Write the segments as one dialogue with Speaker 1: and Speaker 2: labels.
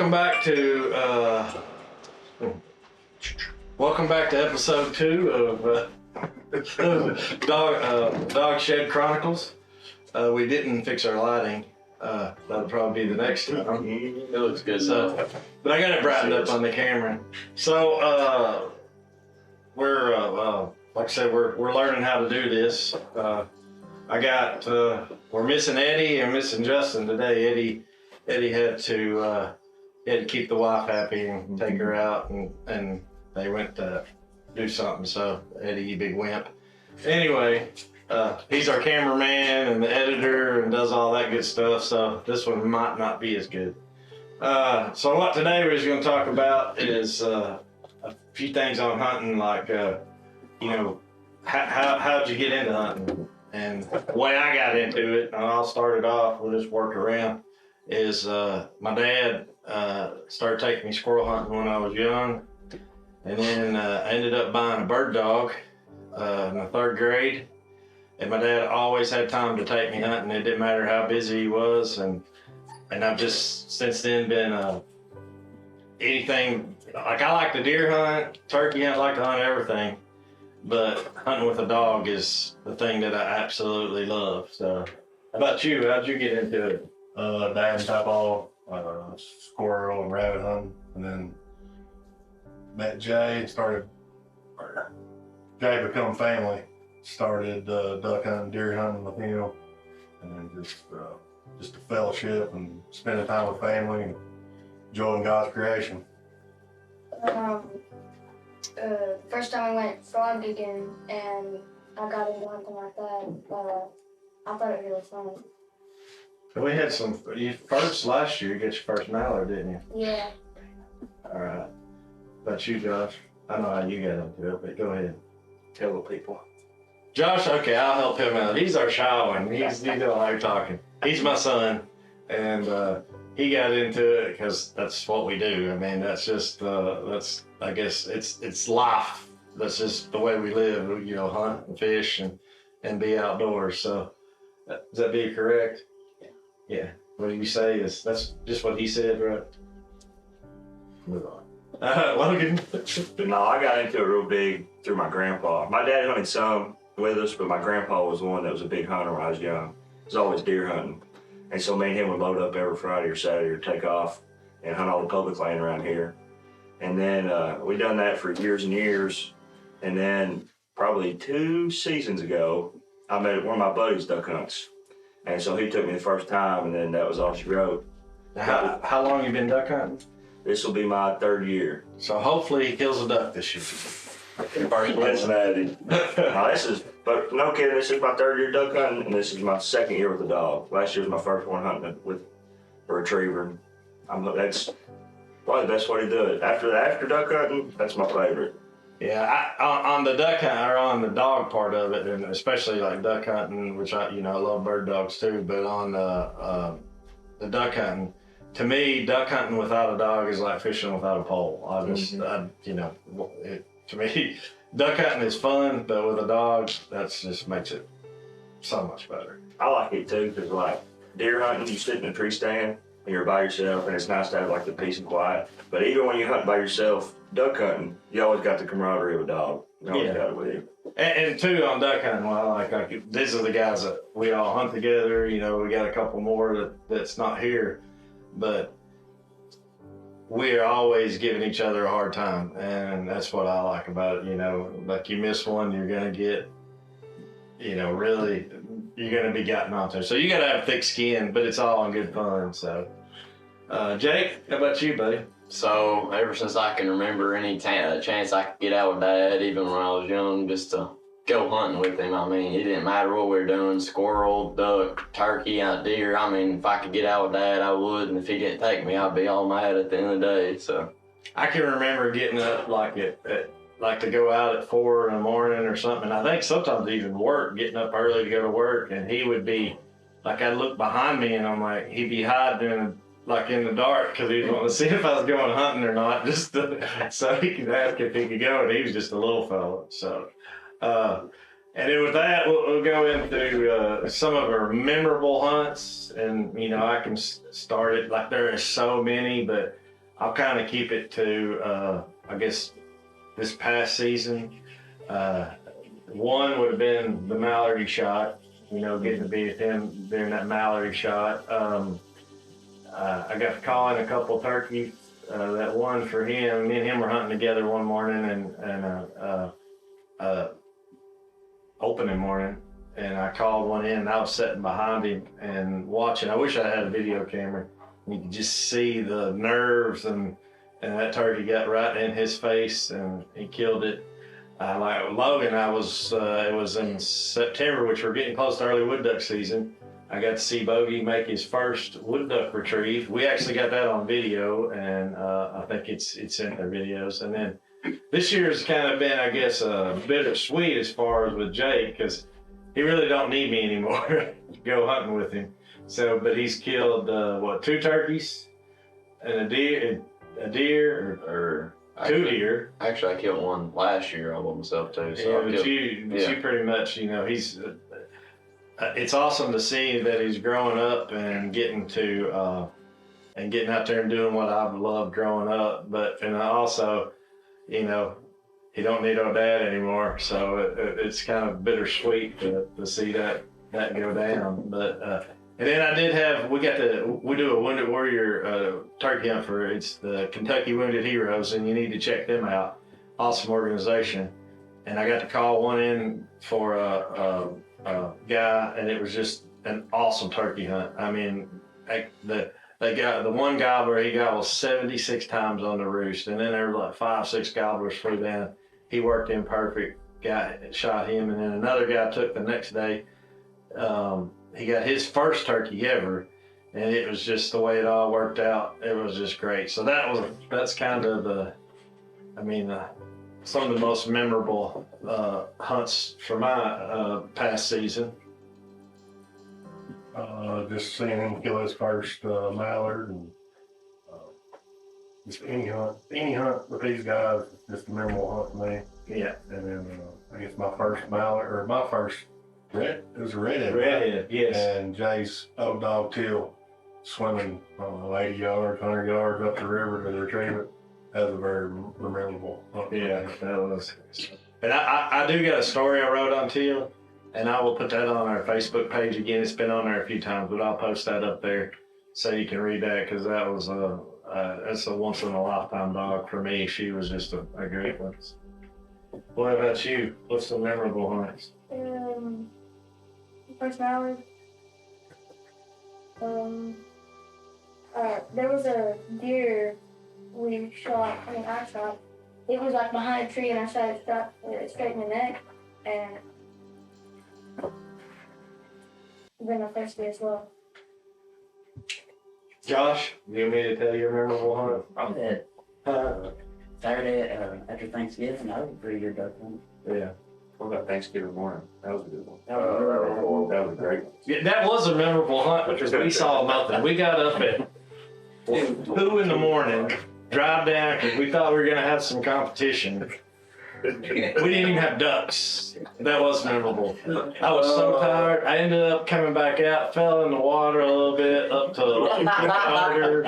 Speaker 1: welcome back to episode 2 of Dog Shed Chronicles. We didn't fix our lighting. That'll probably be the next time.
Speaker 2: It looks good.
Speaker 1: So, but I got it brightened up on the camera. So we're like I said, we're learning how to do this. We're missing Eddie and missing Justin today. Eddie had to keep the wife happy and take her out, and they went to do something. So Eddie, you big wimp. Anyway, he's our cameraman and the editor and does all that good stuff. So this one might not be as good. So what today we're going to talk about is a few things on hunting, like how'd you get into hunting? And the way I got into it, and I'll start it off, we'll just work around, is my dad started taking me squirrel hunting when I was young. And then I ended up buying a bird dog in the 3rd grade. And my dad always had time to take me hunting. It didn't matter how busy he was. And I've just since then been anything, like I like to deer hunt, turkey hunt, I like to hunt everything. But hunting with a dog is the thing that I absolutely love. So, how about you? How'd you get into it?
Speaker 3: Dad and Papa, squirrel and rabbit hunting, and then met Jay and Jay become family. Started duck hunting, deer hunting with him, and then just a fellowship and spending time with family and enjoying God's creation.
Speaker 4: First time I went frog gigging and I got into hunting like that, I thought it was really fun.
Speaker 1: So we had first last year, you got your first mallard, didn't you?
Speaker 4: Yeah.
Speaker 1: All right. About you, Josh? I know how you got into it, but go ahead.
Speaker 2: Tell the people.
Speaker 1: Josh, okay, I'll help him out. He's our shy one. He don't like talking. He's my son, and he got into it because that's what we do. I mean, that's just I guess it's life. That's just the way we live. Hunt and fish and be outdoors. So, does that be correct? Yeah. What you say that's just what he said, right? Move on. Logan.
Speaker 2: No, I got into it real big through my grandpa. My dad hunted some with us, but my grandpa was the one that was a big hunter when I was young. He was always deer hunting. And so me and him would load up every Friday or Saturday or take off and hunt all the public land around here. And then we done that for years and years. And then probably 2 seasons ago, I met one of my buddies' duck hunts. And so he took me the first time, and then that was all she wrote.
Speaker 1: How long you been duck hunting?
Speaker 2: This will be my 3rd year.
Speaker 1: So hopefully he kills a duck this year.
Speaker 2: Cincinnati. But no kidding, this is my 3rd year duck hunting, and this is my 2nd year with a dog. Last year was my first one hunting with a retriever. That's probably the best way to do it. After duck hunting, that's my favorite.
Speaker 1: Yeah, on the duck hunt, or on the dog part of it, and especially like duck hunting, which I love bird dogs too, but on the duck hunting, to me, duck hunting without a dog is like fishing without a pole. To me, duck hunting is fun, but with a dog, that just makes it so much better.
Speaker 2: I like it too, because like deer hunting, you sit in a tree stand and you're by yourself, and it's nice to have like the peace and quiet. But even when you hunt by yourself, duck hunting, you always got the camaraderie of a dog. You always got it with you.
Speaker 1: And too, on duck hunting, like these are the guys that we all hunt together. We got a couple more that's not here, but we are always giving each other a hard time, and that's what I like about it. Like you miss one, you're gonna get, really, you're gonna be gotten onto. So you gotta have thick skin, but it's all in good fun. So, Jake, how about you, buddy?
Speaker 5: So ever since I can remember, any chance I could get out with Dad, even when I was young, just to go hunting with him. I mean, it didn't matter what we were doing, squirrel, duck, turkey, deer. I mean, if I could get out with Dad, I would, and if he didn't take me, I'd be all mad at the end of the day. So
Speaker 1: I can remember getting up like to go out at 4 in the morning or something. I think sometimes even work, getting up early to go to work, and he would be like, I'd look behind me and I'm like, he'd be hiding in the dark because he was wanting to see if I was going hunting or not, just so he could ask if he could go, and he was just a little fella. So, and then with that, we'll go into some of our memorable hunts, and I can start it. Like there are so many, but I'll kind of keep it to, I guess, this past season. One would have been the Mallory shot, getting to be with him during that Mallory shot. I got to call in a couple turkeys. That one for him, me and him were hunting together one morning and opening morning, and I called one in and I was sitting behind him and watching. I wish I had a video camera. You could just see the nerves and that turkey got right in his face and he killed it. Like Logan, it was in September, which we're getting close to early wood duck season. I got to see Bogey make his first wood duck retrieve. We actually got that on video, and I think it's in their videos. And then this year's kind of been, I guess, bittersweet as far as with Jake, because he really don't need me anymore to go hunting with him. So, but he's killed 2 turkeys and a deer or 2 deer.
Speaker 5: Actually, I killed one last year all by myself too. So
Speaker 1: Yeah, you pretty much, he's. It's awesome to see that he's growing up and getting out there and doing what I've loved growing up. But also, he don't need our dad anymore. So it's kind of bittersweet to see that go down. But and then we do a Wounded Warrior turkey hunt it's the Kentucky Wounded Heroes, and you need to check them out. Awesome organization. And I got to call one in for a guy, and it was just an awesome turkey hunt. I mean, the one gobbler he gobbled 76 times on the roost, and then there were like 5-6 gobblers flew down. He worked in perfect. Shot him, and then another guy took the next day. He got his first turkey ever, and it was just the way it all worked out. It was just great. So that's kind of some of the most memorable hunts for my past season.
Speaker 3: Just seeing him kill his first mallard, and just any hunt with these guys, just a memorable hunt for me.
Speaker 1: Yeah.
Speaker 3: And then I guess my first mallard, or my first it was a redhead.
Speaker 1: Redhead, yes.
Speaker 3: And Jay's old dog Till swimming 80 yards, 100 yards up the river to retrieve it. That was a very memorable hunt.
Speaker 1: Yeah, that was. And I do got a story I wrote on Teal, and I will put that on our Facebook page again. It's been on there a few times, but I'll post that up there so you can read that, because that was that's a once in a lifetime dog for me. She was just a great one. What about you? What's the memorable hunts?
Speaker 4: First mallard. There was a deer I shot. It was like behind a tree, and I shot it straight in the neck, and then I first deer as well.
Speaker 1: Josh, you want me to tell your memorable hunt?
Speaker 6: Probably that Saturday after Thanksgiving, that was a pretty good duck hunt.
Speaker 1: Yeah.
Speaker 2: What about Thanksgiving morning? That was a good one.
Speaker 6: That was
Speaker 2: That was great.
Speaker 1: Yeah, that was a memorable hunt because we saw nothing. We got up at 2 in the morning, drive down because we thought we were going to have some competition. We didn't even have ducks. That was memorable. I was so tired. I ended up coming back out, fell in the water a little bit, up to under.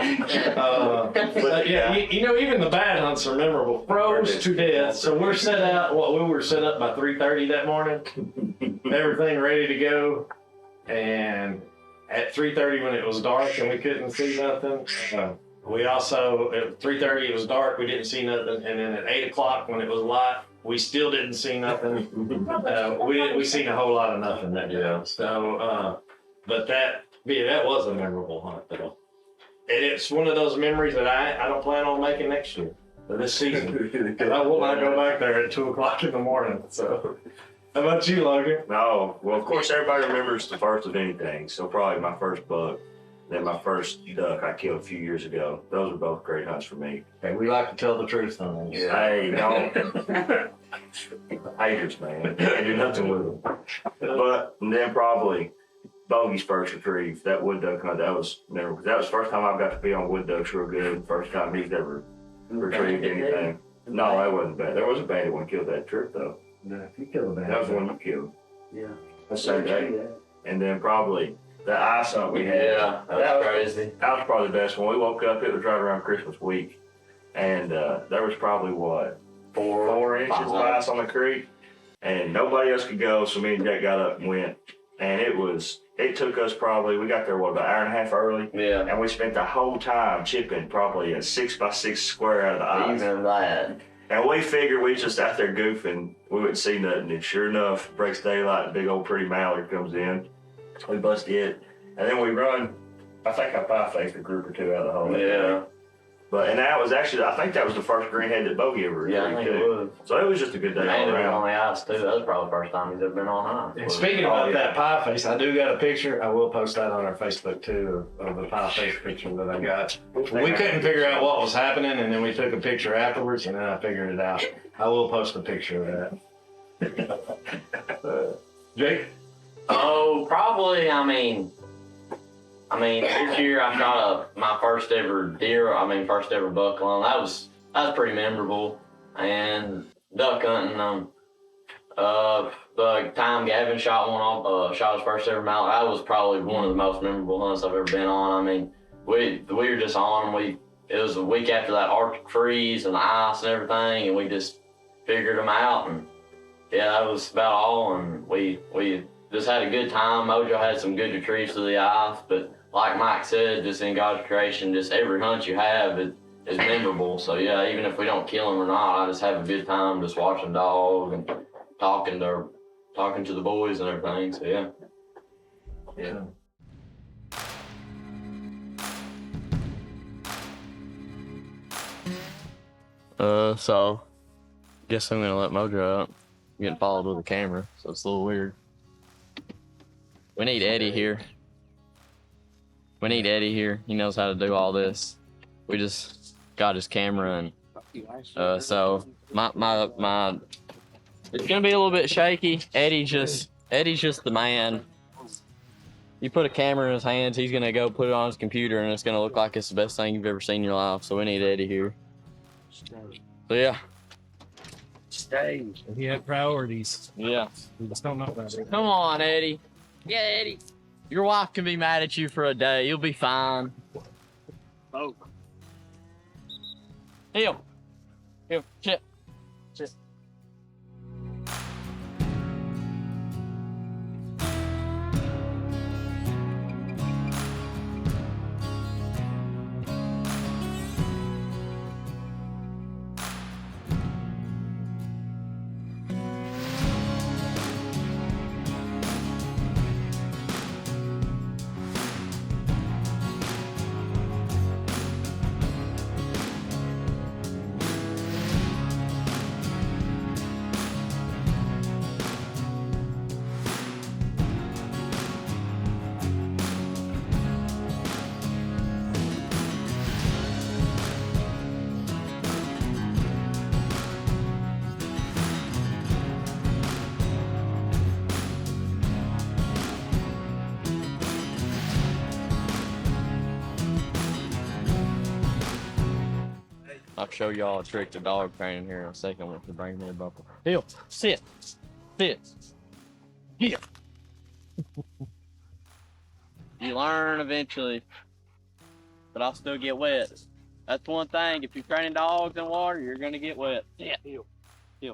Speaker 1: But yeah, even the bad hunts are memorable. Froze to death. So we're set out. We were set up by 3:30 that morning. Everything ready to go, and at 3:30 when it was dark and we couldn't see nothing. We also, at 3:30 it was dark, we didn't see nothing, and then at 8 o'clock when it was light, we still didn't see nothing. We seen a whole lot of nothing that day. So, but that was a memorable hunt though. And it's one of those memories that I don't plan on making next year, or this season, because I will not go back there at 2 o'clock in the morning. So, how about you, Logan?
Speaker 2: No, well, of course, everybody remembers the first of anything. So probably my first buck, then my first duck I killed a few years ago. Those are both great hunts for me.
Speaker 1: Okay, we like to tell the truth on these.
Speaker 2: Hey, don't. Haters, man. Can't do nothing with them. But then probably Bogey's first retrieve, that wood duck hunt, that was memorable. That was the first time I got to be on wood ducks real good. First time he's ever retrieved anything. No, that wasn't bad. There was a bandit one killed that trip though.
Speaker 1: Yeah, you killed that.
Speaker 2: That was the one you killed.
Speaker 6: Yeah.
Speaker 2: That's the same day. And then probably the ice hunt we had.
Speaker 5: Yeah, that was crazy.
Speaker 2: That was probably the best one. We woke up, it was right around Christmas week. and there was probably what, 4 inches of
Speaker 5: 5.
Speaker 2: ice on the creek, and nobody else could go. So me and Jack got up and went, and it took us probably, we got there about an hour and a half early,
Speaker 5: Yeah.
Speaker 2: and we spent the whole time chipping probably a 6x6 square out of the ice.
Speaker 5: Even that.
Speaker 2: And we figured we just out there goofing, we wouldn't see nothing. And sure enough, breaks daylight, the big old pretty mallard comes in. We bust it, and then we run. I think I pie-faced a group or two out of the hole.
Speaker 5: Yeah.
Speaker 2: And that was actually, I think that was the first green-headed bogey ever.
Speaker 5: Yeah, I think it was.
Speaker 2: So it was just a good day all
Speaker 5: And it was
Speaker 2: around.
Speaker 5: on the ice too. That was probably the first time he's ever been on
Speaker 1: And
Speaker 5: ice.
Speaker 1: speaking about that pie face, I do got a picture. I will post that on our Facebook too of the pie face picture that I got. We couldn't figure out what was happening, and then we took a picture afterwards, and then I figured it out. I will post a picture of that. Jake?
Speaker 5: Oh, probably. I mean, this year I shot my first ever deer. First ever buck long. That was pretty memorable. And duck hunting. The time Gavin shot one off, shot his first ever mallard. That was probably one of the most memorable hunts I've ever been on. We were just on them. It was a week after that Arctic freeze and the ice and everything, and we just figured them out. And yeah, that was about all. And we just had a good time. Mojo had some good retrieves to the ice, but like Mike said, just in God's creation, just every hunt you have is memorable. So yeah, even if we don't kill them or not, I just have a good time just watching dog and talking to the boys and everything. So yeah.
Speaker 2: Yeah.
Speaker 5: So guess I'm gonna let Mojo out. I'm getting followed with a camera, so it's a little weird. We need Eddie here. He knows how to do all this. We just got his camera, and so my it's gonna be a little bit shaky. Eddie's just the man. You put a camera in his hands, he's gonna go put it on his computer, and it's gonna look like it's the best thing you've ever seen in your life. So we need Eddie here. So yeah.
Speaker 7: Stage. He had priorities.
Speaker 5: Yeah.
Speaker 7: We just don't know about it.
Speaker 5: Come on, Eddie. Yeah, Eddie. Your wife can be mad at you for a day. You'll be fine.
Speaker 7: Oh.
Speaker 5: Heel. Chip. I'll show y'all a trick to dog training here in a second with the bring me a buckle. Heel. Sit. Heel. You learn eventually, but I'll still get wet. That's one thing. If you're training dogs in water, you're gonna get wet. Yeah. Heel. Yeah.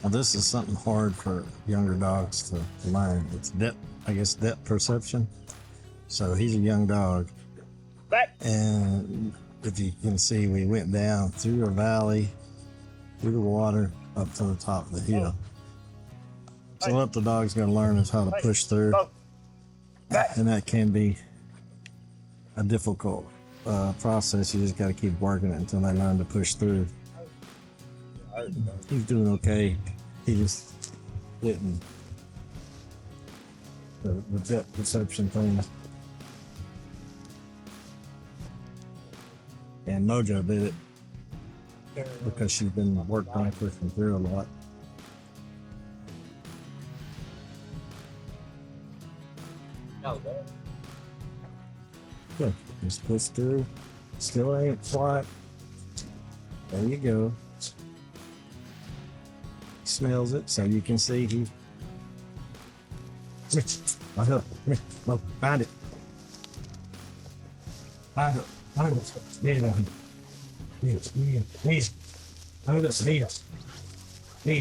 Speaker 8: Well, this is something hard for younger dogs to learn. It's depth perception. So he's a young dog. And if you can see, we went down through a valley, through the water, up to the top of the hill. So what the dog's going to learn is how to push through. And that can be a difficult process. You just got to keep working it until they learn to push through. He's doing okay. He just didn't. The depth perception thing. And Mojo did it because she's been working on pushing through a lot. Good. Just push through. Still ain't flat. There you go. He smells it, so you can see he. Come here. Find it. Find it. Find it. There you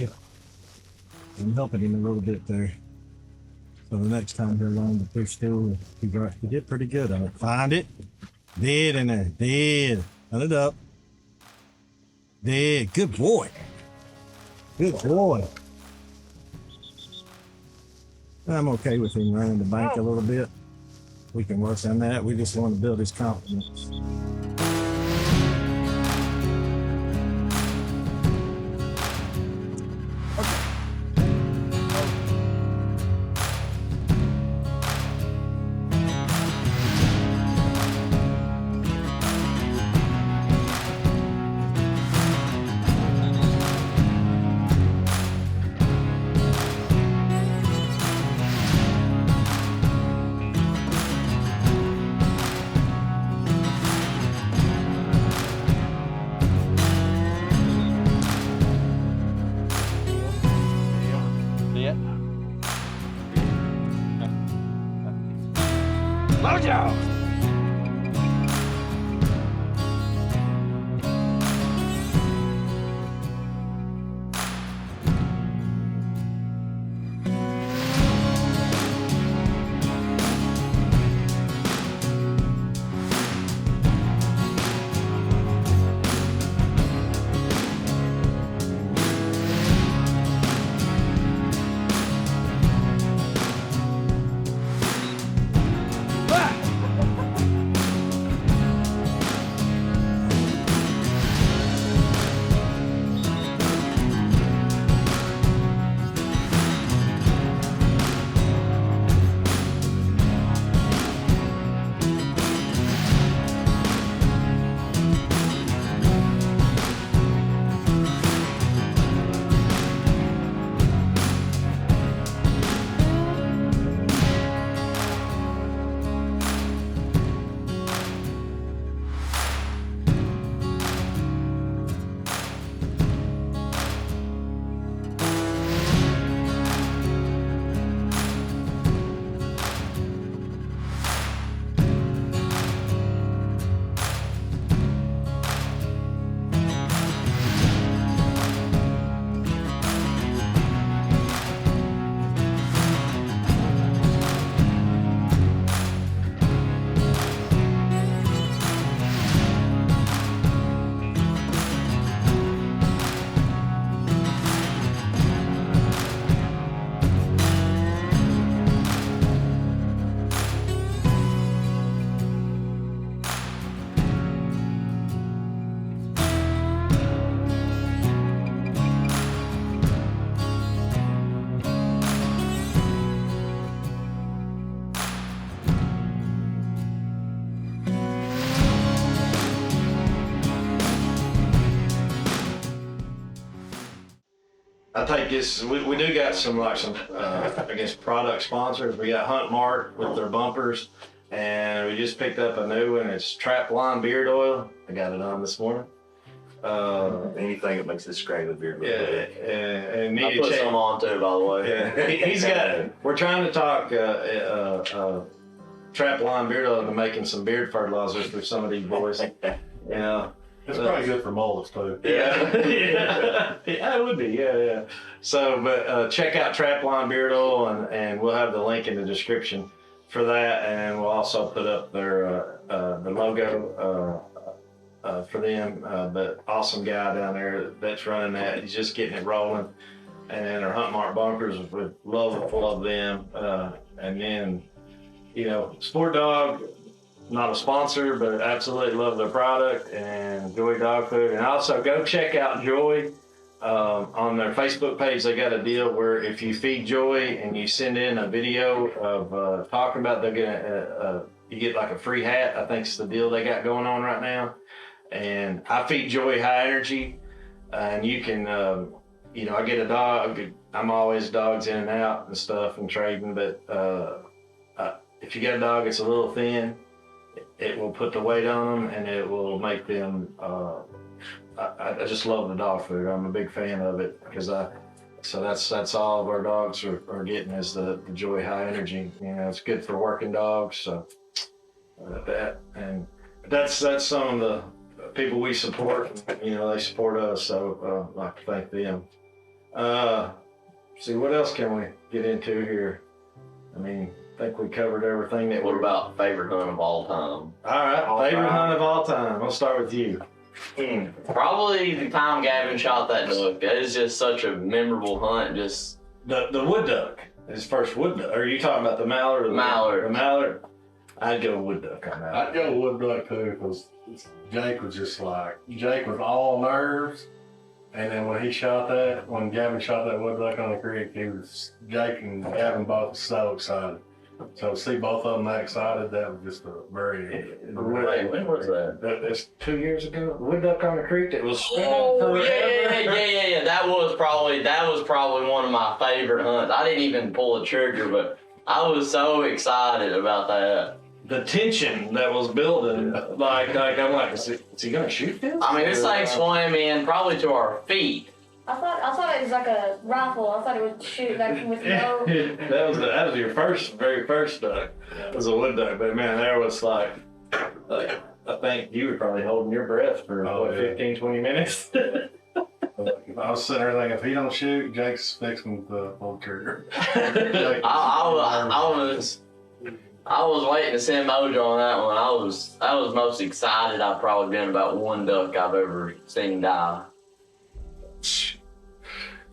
Speaker 8: go. I'm helping him a little bit there. So the next time he'll learn to push through, he did pretty good on it. Find it. Dead in there. Dead. Hunt it up. Dead. Good boy. Good boy. I'm okay with him running the bank a little bit. We can work on that. We just want to build his confidence.
Speaker 1: I take this, we do got some I guess product sponsors. We got Hunt Mark with their bumpers, and we just picked up a new one. It's Trap Line Beard Oil. I got it on this morning.
Speaker 2: Anything that makes this scraggly beard look
Speaker 1: Yeah,
Speaker 2: good.
Speaker 1: and
Speaker 5: I put some on too, by the way.
Speaker 1: Yeah, he's got. We're trying to talk Trap Line Beard Oil into making some beard fertilizers for some of these boys. You know,
Speaker 3: It's probably good for mullets too.
Speaker 1: Yeah, yeah, it would be. Yeah. So, but check out Trapline Beard Oil, and we'll have the link in the description for that, and we'll also put up their the logo for them. But awesome guy down there that's running that. He's just getting it rolling, and then our Hunt Mark bunkers would love them, and then Sport Dog. Not a sponsor, but absolutely love their product, and Joy Dog Food. And also go check out Joy on their Facebook page. They got a deal where if you feed Joy and you send in a video of talking about, they're gonna you get like a free hat. I think it's the deal they got going on right now. And I feed Joy high energy, and you can I get a dog. I'm always dogs in and out and stuff and trading, but if you got a dog that's a little thin, it will put the weight on them, and it will make them. I just love the dog food. I'm a big fan of it because so that's all of our dogs are getting is the Joy High Energy. It's good for working dogs. So that's some of the people we support. They support us. So I'd like to thank them. See, what else can we get into here? I think we covered everything that.
Speaker 5: What about favorite hunt of all time?
Speaker 1: All right, favorite hunt of all time. I'll start with you.
Speaker 5: Probably the time Gavin shot that duck. That is just such a memorable hunt. Just
Speaker 1: the wood duck. His first wood duck. Are you talking about the mallard? Or the
Speaker 5: mallard.
Speaker 1: The mallard. I'd go wood duck on that.
Speaker 3: I'd go wood duck too, because Jake was all nerves. And then when Gavin shot that wood duck on the creek, Jake and Gavin both were so excited. So to see both of them that excited, that was just a very.
Speaker 5: Wait, when was that?
Speaker 1: That's 2 years ago. Wood duck on the creek that was.
Speaker 5: Oh yeah. That was probably one of my favorite hunts. I didn't even pull a trigger, but I was so excited about that.
Speaker 1: The tension that was building, like I'm like, is he gonna shoot this?
Speaker 5: This thing swam in probably to our feet.
Speaker 4: I thought it was like a rifle. I thought it would shoot like with no.
Speaker 1: that was your very first duck. It was a wood duck, but man, there was like I think you were probably holding your breath for 15, 20 minutes.
Speaker 3: I was sitting there thinking, if he don't shoot, Jake's fixing to pull the trigger.
Speaker 5: I was waiting to send Mojo on that one. I was most excited I've probably been about one duck I've ever seen die.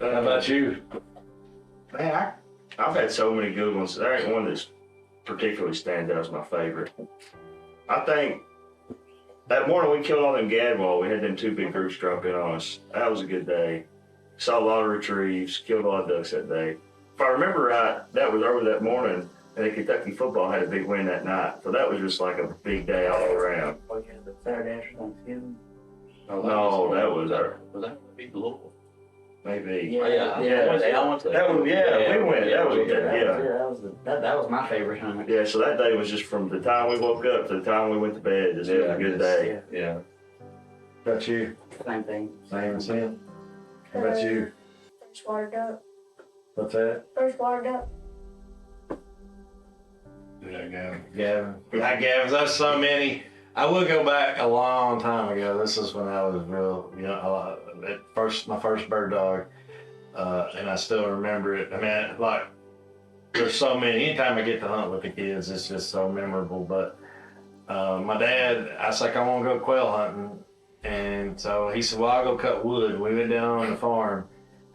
Speaker 1: How about you?
Speaker 2: Man, I've had so many good ones. There ain't one that's particularly stands out as my favorite. I think that morning we killed all them gadwall, we had them 2 big groups drop in on us. That was a good day. Saw a lot of retrieves, killed a lot of ducks that day. If I remember right, that was over that morning, and the Kentucky football had a big win that night. So that was just like a big day all around.
Speaker 6: Was it the Saturday after Thanksgiving?
Speaker 2: No, that was our.
Speaker 5: Was that big Louisville?
Speaker 2: Maybe.
Speaker 6: Yeah.
Speaker 5: I went to
Speaker 2: That was, we went.
Speaker 5: Yeah,
Speaker 2: that was,
Speaker 5: we did.
Speaker 2: yeah.
Speaker 6: That was my favorite hunt.
Speaker 2: Yeah, so that day was just from the time we woke up to the time we went to bed. Just it was a good day.
Speaker 1: Yeah. How about you?
Speaker 6: Same thing.
Speaker 1: Same as him. How about you?
Speaker 4: First water duck.
Speaker 1: What's that?
Speaker 4: First water duck.
Speaker 3: Yeah, Gavin.
Speaker 1: Gavin. That's so many. I will go back a long time ago. This is when I was real, my first bird dog, and I still remember it. There's so many. Anytime I get to hunt with the kids, it's just so memorable. But my dad, I was like, I want to go quail hunting, and so he said, well, I'll go cut wood. We went down on the farm,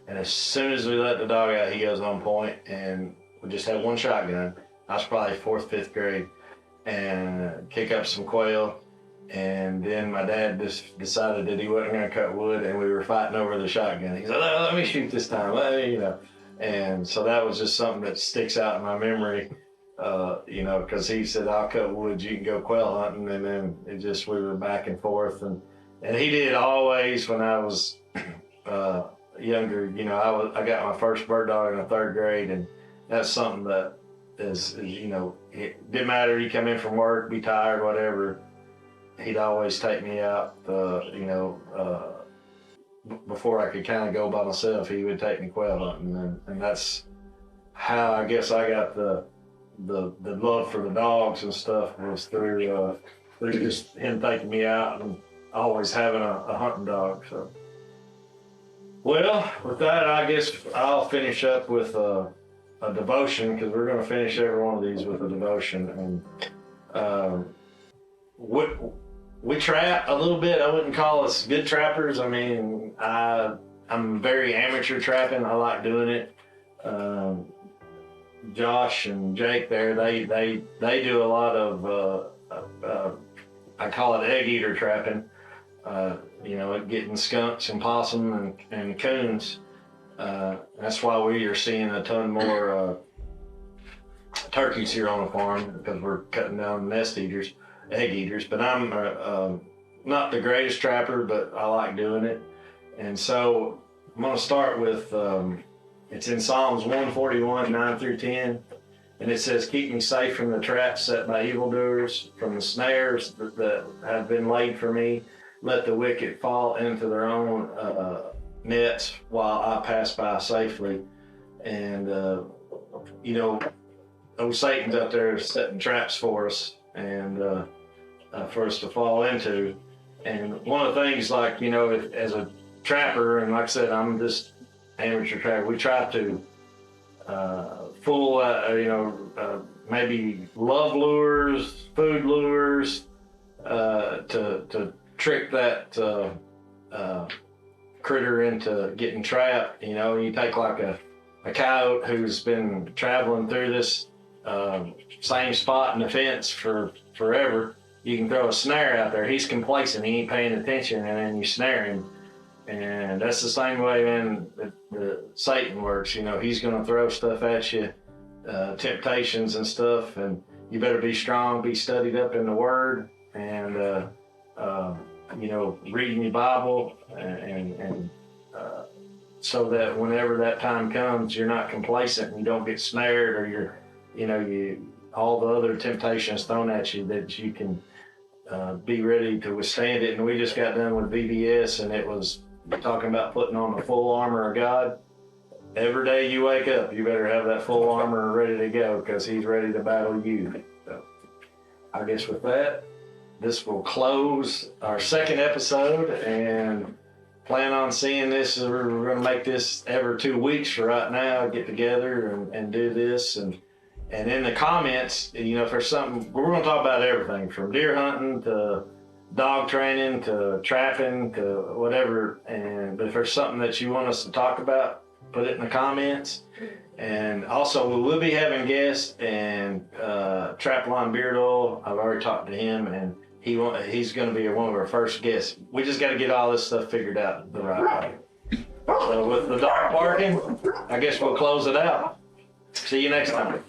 Speaker 1: and as soon as we let the dog out, he goes on point, and we just had one shotgun. I was probably 4th, 5th grade, and kick up some quail. And then my dad just decided that he wasn't going to cut wood, and we were fighting over the shotgun. He said, let me shoot this time, And so that was just something that sticks out in my memory, because he said, I'll cut wood, you can go quail hunting. And then we were back and forth. And he did always when I was younger. I got my first bird dog in the 3rd grade, and that's something that is it didn't matter. He come in from work, be tired, whatever. He'd always take me out, before I could kind of go by myself, he would take me quail hunting. And that's how I guess I got the love for the dogs and stuff, was through just him taking me out. And always having a hunting dog. So, well, with that, I guess I'll finish up with a devotion, because we're going to finish every one of these with a devotion. And we trap a little bit. I wouldn't call us good trappers. I mean, I'm very amateur trapping. I like doing it. Josh and Jake there, they do a lot of I call it egg eater trapping. Getting skunks and possum and coons. That's why we are seeing a ton more turkeys here on the farm, because we're cutting down nest eaters, egg eaters. But I'm not the greatest trapper, but I like doing it. And so I'm going to start with, it's in Psalms 141, 9 through 10. And it says, "Keep me safe from the traps set by evildoers, from the snares that have been laid for me. Let the wicked fall into their own nets while I pass by safely." And, Satan's out there setting traps for us and for us to fall into. And one of the things, like, as a trapper, and like I said, I'm just amateur trapper, we try to maybe love lures, food lures, to trick that critter into getting trapped. You take like a coyote who's been traveling through this same spot in the fence for forever. You can throw a snare out there. He's complacent. He ain't paying attention, and then you snare him. And that's the same way, man, the Satan works. He's going to throw stuff at you, temptations and stuff, and you better be strong, be studied up in the Word, and reading your Bible, and so that whenever that time comes, you're not complacent and you don't get snared, or all the other temptations thrown at you, that you can be ready to withstand it. And we just got done with VBS, and it was talking about putting on the full armor of God. Every day you wake up, you better have that full armor ready to go, because He's ready to battle you. So I guess with that, this will close our second episode, and plan on seeing this. We're going to make this every 2 weeks for right now, get together and do this. And in the comments, if there's something, we're going to talk about everything from deer hunting to dog training to trapping to whatever. But if there's something that you want us to talk about, put it in the comments. And also, we will be having guests, and Trapline Beard Oil, I've already talked to him, and he's going to be one of our first guests. We just got to get all this stuff figured out the right way. So with the dog barking, I guess we'll close it out. See you next time.